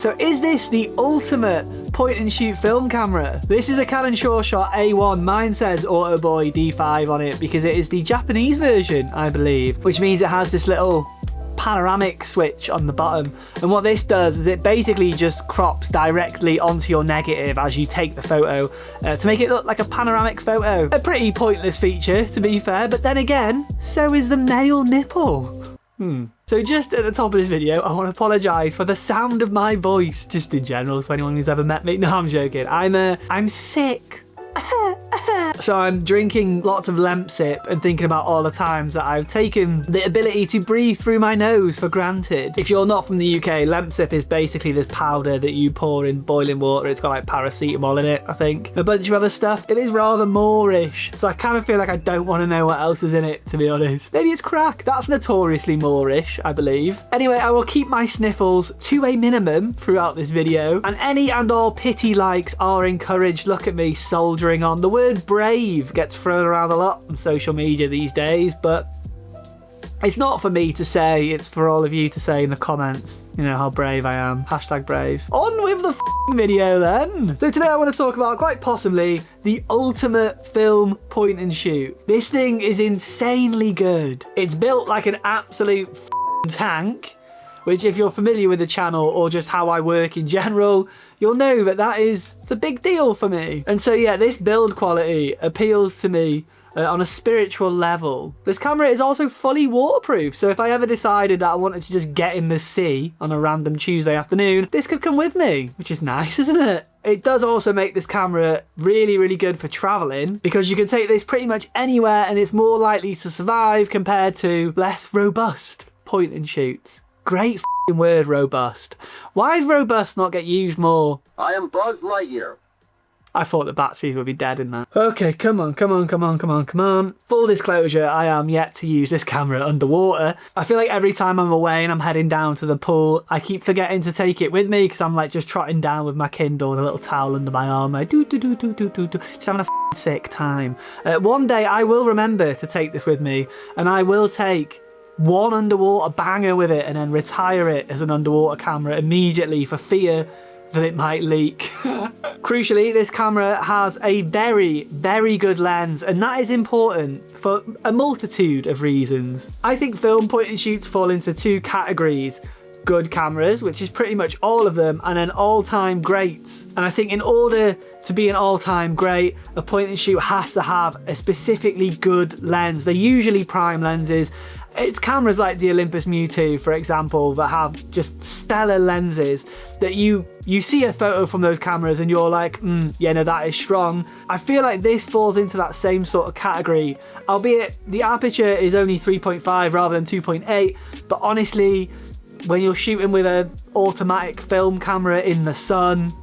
So is this the ultimate point and shoot film camera? This is a Canon sureshot A1. Mine says Autoboy D5 on it because it is the Japanese version, I believe, which means it has this little panoramic switch on the bottom. And what this does is it basically just crops directly onto your negative as you take the photo to make it look like a panoramic photo. A pretty pointless feature, to be fair, but then again, so is the male nipple. So just at the top of this video, I want to apologise for the sound of my voice, just in general, to anyone who's ever met me. No, I'm joking. I'm sick. So I'm drinking lots of Lemsip and thinking about all the times that I've taken the ability to breathe through my nose for granted. If you're not from the UK, Lemsip is basically this powder that you pour in boiling water. It's got like paracetamol in it, I think. A bunch of other stuff. It is rather Moorish, so I kind of feel like I don't want to know what else is in it, to be honest. Maybe it's crack. That's notoriously Moorish, I believe. Anyway, I will keep my sniffles to a minimum throughout this video, and any and all pity likes are encouraged. Look at me soldiering on. The word brave gets thrown around a lot on social media these days, but it's not for me to say, it's for all of you to say in the comments, you know, how brave I am. Hashtag brave. On with the video then. So today I want to talk about, quite possibly, the ultimate film point and shoot. This thing is insanely good. It's built like an absolute tank, which if you're familiar with the channel or just how I work in general, you'll know that that is a big deal for me. And so yeah, this build quality appeals to me on a spiritual level. This camera is also fully waterproof, so if I ever decided that I wanted to just get in the sea on a random Tuesday afternoon, this could come with me, which is nice, isn't it? It does also make this camera really, really good for traveling, because you can take this pretty much anywhere and it's more likely to survive compared to less robust point and shoots. Great f***ing word, robust. Why does robust not get used more? I am Buzz Lightyear. I thought the batteries would be dead in that. Okay, come on. Full disclosure, I am yet to use this camera underwater. I feel like every time I'm away and I'm heading down to the pool, I keep forgetting to take it with me because I'm like just trotting down with my Kindle and a little towel under my arm. Like, just having a f***ing sick time. One day I will remember to take this with me, and I will take one underwater banger with it and then retire it as an underwater camera immediately for fear that it might leak. Crucially, this camera has a very, very good lens, and that is important for a multitude of reasons. I think film point and shoots fall into two categories: good cameras, which is pretty much all of them, and then all-time greats. And I think in order to be an all-time great, a point and shoot has to have a specifically good lens. They're usually prime lenses. It's cameras like the Olympus Mewtwo, for example, that have just stellar lenses that you see a photo from those cameras and you're like, yeah, no, that is strong. I feel like this falls into that same sort of category, albeit the aperture is only 3.5 rather than 2.8, but honestly, when you're shooting with an automatic film camera in the sun,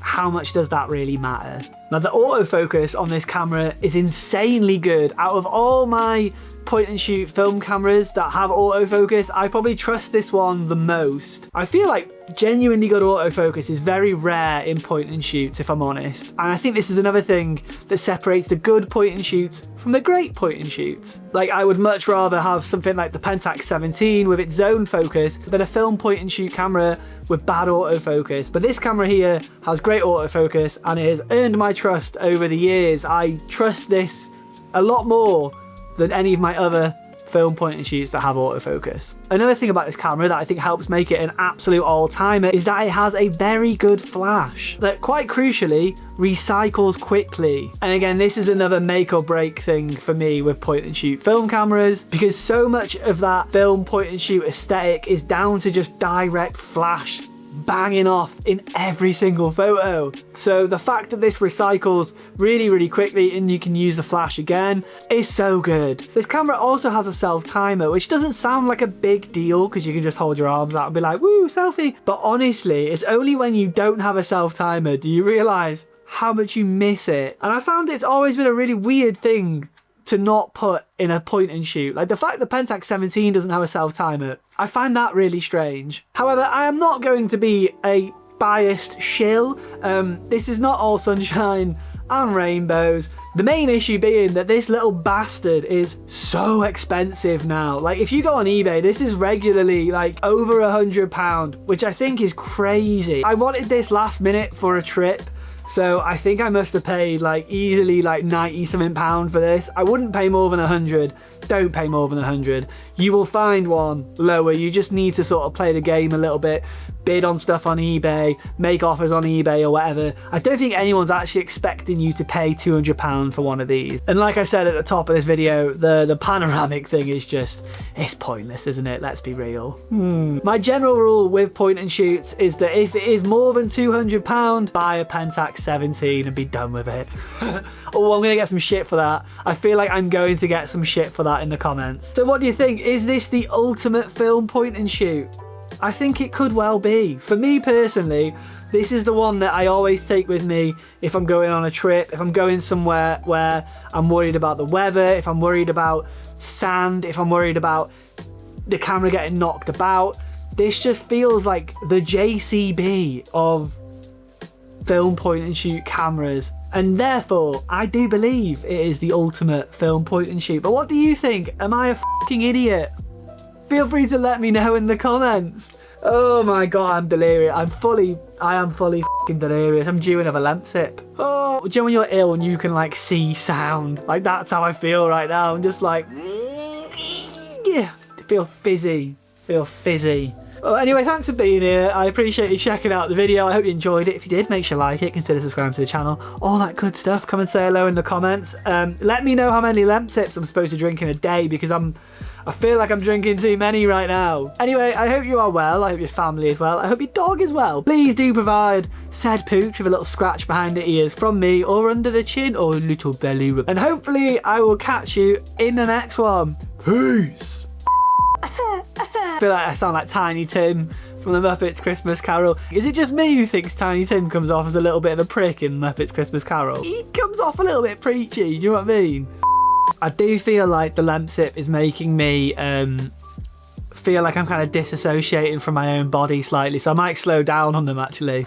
how much does that really matter? Now, the autofocus on this camera is insanely good. Out of all my point and shoot film cameras that have autofocus, I probably trust this one the most. I feel like genuinely good autofocus is very rare in point and shoots, if I'm honest. And I think this is another thing that separates the good point and shoots from the great point and shoots. Like, I would much rather have something like the Pentax 17 with its zone focus than a film point and shoot camera with bad autofocus. But this camera here has great autofocus and it has earned my trust over the years. I trust this a lot more than any of my other film point and shoots that have autofocus. Another thing about this camera that I think helps make it an absolute all-timer is that it has a very good flash that, quite crucially, recycles quickly. And again, this is another make or break thing for me with point and shoot film cameras, because so much of that film point and shoot aesthetic is down to just direct flash banging off in every single photo. So the fact that this recycles really, really quickly and you can use the flash again is so good. This camera also has a self-timer, which doesn't sound like a big deal because you can just hold your arms out and be like, woo, selfie. But honestly, it's only when you don't have a self-timer do you realize how much you miss it. And I found it's always been a really weird thing to not put in a point and shoot. Like, the fact that Pentax 17 doesn't have a self-timer, I find that really strange. However, I am not going to be a biased shill. This is not all sunshine and rainbows. The main issue being that this little bastard is so expensive now. Like, if you go on eBay, this is regularly like over £100, which I think is crazy. I wanted this last minute for a trip, so I think I must have paid like easily like 90 something pound for this. I wouldn't pay more than 100. Don't pay more than 100. You will find one lower. You just need to sort of play the game a little bit, bid on stuff on eBay, make offers on eBay or whatever. I don't think anyone's actually expecting you to pay £200 for one of these. And like I said at the top of this video, the panoramic thing is just, it's pointless, isn't it? Let's be real. My general rule with point and shoots is that if it is more than £200, buy a Pentax 17 and be done with it. Oh, I'm gonna get some shit for that. I feel like I'm going to get some shit for that in the comments. So what do you think? Is this the ultimate film point and shoot? I think it could well be. For me personally, this is the one that I always take with me if I'm going on a trip, if I'm going somewhere where I'm worried about the weather, if I'm worried about sand, if I'm worried about the camera getting knocked about. This just feels like the JCB of film point and shoot cameras. And therefore, I do believe it is the ultimate film point and shoot. But what do you think? Am I a fucking idiot? Feel free to let me know in the comments. Oh my god, I'm delirious. I am fully fucking delirious. I'm due another lamp sip. Oh, do you know when you're ill and you can like see sound? Like, that's how I feel right now. I'm just like, yeah, feel fizzy. Feel fizzy. Well, anyway, thanks for being here. I appreciate you checking out the video. I hope you enjoyed it. If you did, make sure you like it, consider subscribing to the channel, all that good stuff. Come and say hello in the comments. Let me know how many lamp sips I'm supposed to drink in a day, because I feel like I'm drinking too many right now. Anyway, I hope you are well. I hope your family is well. I hope your dog is well. Please do provide said pooch with a little scratch behind the ears from me, or under the chin, or a little belly rub. And hopefully I will catch you in the next one. Peace. I feel like I sound like Tiny Tim from the Muppets Christmas Carol. Is it just me who thinks Tiny Tim comes off as a little bit of a prick in Muppets Christmas Carol? He comes off a little bit preachy, do you know what I mean? I do feel like the lamp sip is making me feel like I'm kind of disassociating from my own body slightly, so I might slow down on them actually.